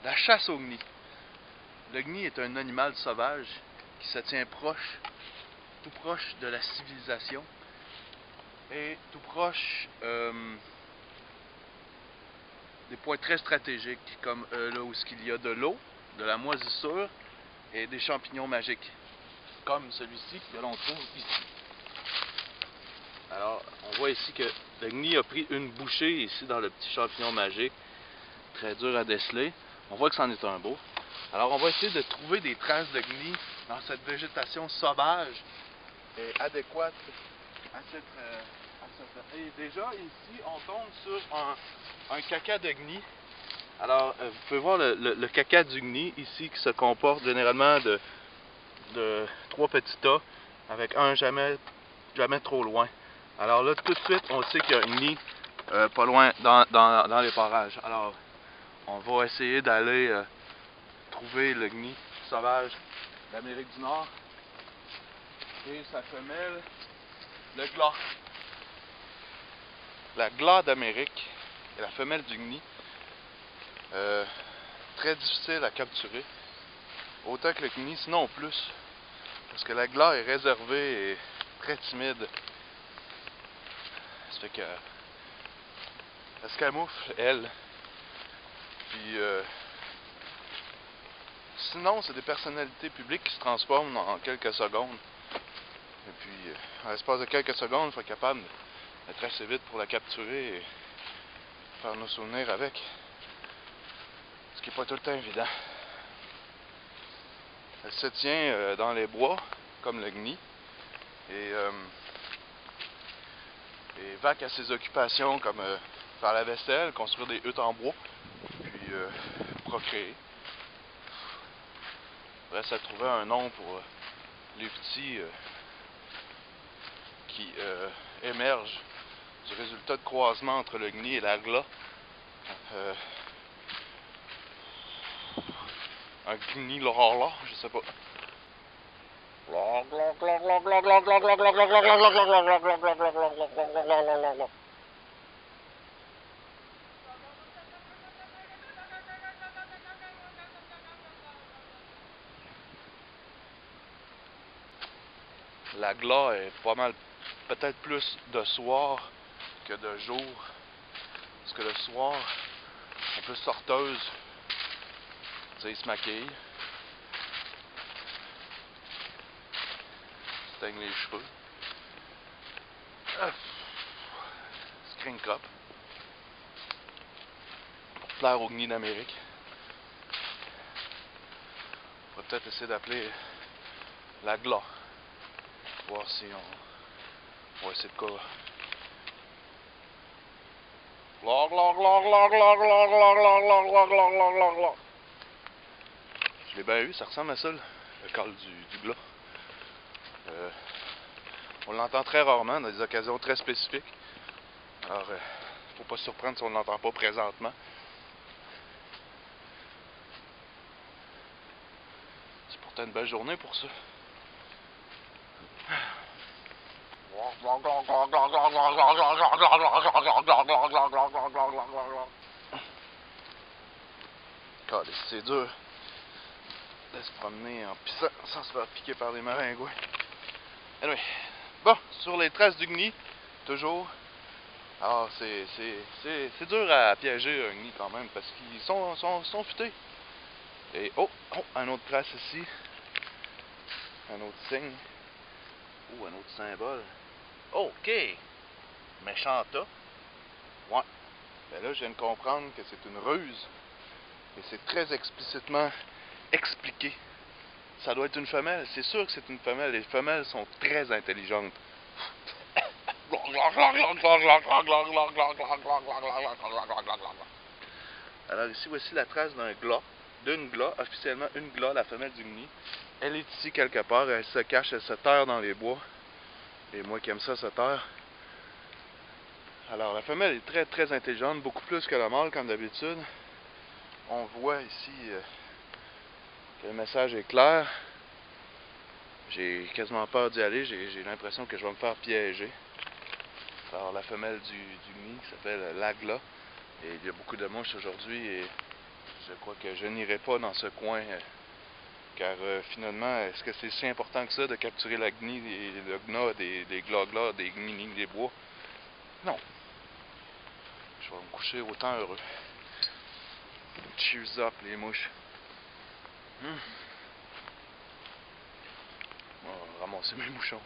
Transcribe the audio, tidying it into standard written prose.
La chasse au gnis. Le gnis est un animal sauvage qui se tient tout proche de la civilisation et tout proche des points très stratégiques comme là où il y a de l'eau, de la moisissure et des champignons magiques comme celui-ci que l'on trouve ici. Alors on voit ici que le gnis a pris une bouchée ici dans le petit champignon magique, très dur à déceler. On voit que c'en est un beau. Alors on va essayer de trouver des traces de gnis dans cette végétation sauvage et adéquate à cette... Et déjà ici on tombe sur un caca de gnis. Alors vous pouvez voir le caca du gnis ici qui se comporte généralement de 3 petits tas avec un jamais trop loin. Alors là tout de suite on sait qu'il y a un gnis pas loin dans les parages. Alors on va essayer d'aller trouver le gnis sauvage d'Amérique du Nord et sa femelle, le glas. La glas d'Amérique et la femelle du gnis, très difficile à capturer, autant que le gnis, sinon plus, parce que la glas est réservée et très timide. Ça fait que elle se camoufle, elle. Puis sinon, c'est des personnalités publiques qui se transforment en quelques secondes. Et puis, en l'espace de quelques secondes, il faut être capable d'être assez vite pour la capturer et faire nos souvenirs avec. Ce qui n'est pas tout le temps évident. Elle se tient dans les bois, comme le gnis, et vaque à ses occupations comme faire la vaisselle, construire des huttes en bois, puis procréer. Il reste à trouver un nom pour les petits qui émergent du résultat de croisement entre le gnis et la glas. Un gnis lorla, je sais pas. La glas est pas mal, peut-être plus de soir que de jour. Parce que le soir, un peu sorteuse, tu sais, ils se maquillent, se teignent les cheveux, screen crop, pour plaire au gnis d'Amérique. On va peut-être essayer d'appeler la glas, voir si on va essayer de quoi. Je l'ai bien eu, ça ressemble à ça, le call du glas. On l'entend très rarement dans des occasions très spécifiques. Alors, faut pas se surprendre si on ne l'entend pas présentement. C'est pourtant une belle journée pour ça. C'est dur de se promener en pissant sans se faire piquer par des maringouins. Anyway. Bon, sur les traces du gnis, toujours. Alors, c'est dur à piéger un gnis quand même parce qu'ils sont futés. Et un autre trace ici. Un autre signe. Ou un autre symbole. OK! Méchant tas. Ouais. Ben là, je viens de comprendre que c'est une ruse. Et c'est très explicitement expliqué. Ça doit être une femelle. C'est sûr que c'est une femelle. Les femelles sont très intelligentes. Alors ici, voici la trace d'un glas. D'une glas, officiellement une glas, la femelle du gnis. Elle est ici quelque part. Elle se cache, elle se terre dans les bois. Et moi qui aime ça, se terre, Alors la femelle est très très intelligente, beaucoup plus que la mâle comme d'habitude. On voit ici que le message est clair. J'ai quasiment peur d'y aller, j'ai l'impression que je vais me faire piéger. Alors la femelle du gni s'appelle l'Agla. Et il y a beaucoup de mouches aujourd'hui et je crois que je n'irai pas dans ce coin. Car finalement, est-ce que c'est si important que ça de capturer la gni, le gna, des glaglas, des gnini, des bois? Non. Je vais me coucher autant heureux. Cheers up les mouches. On va ramasser mes mouchons.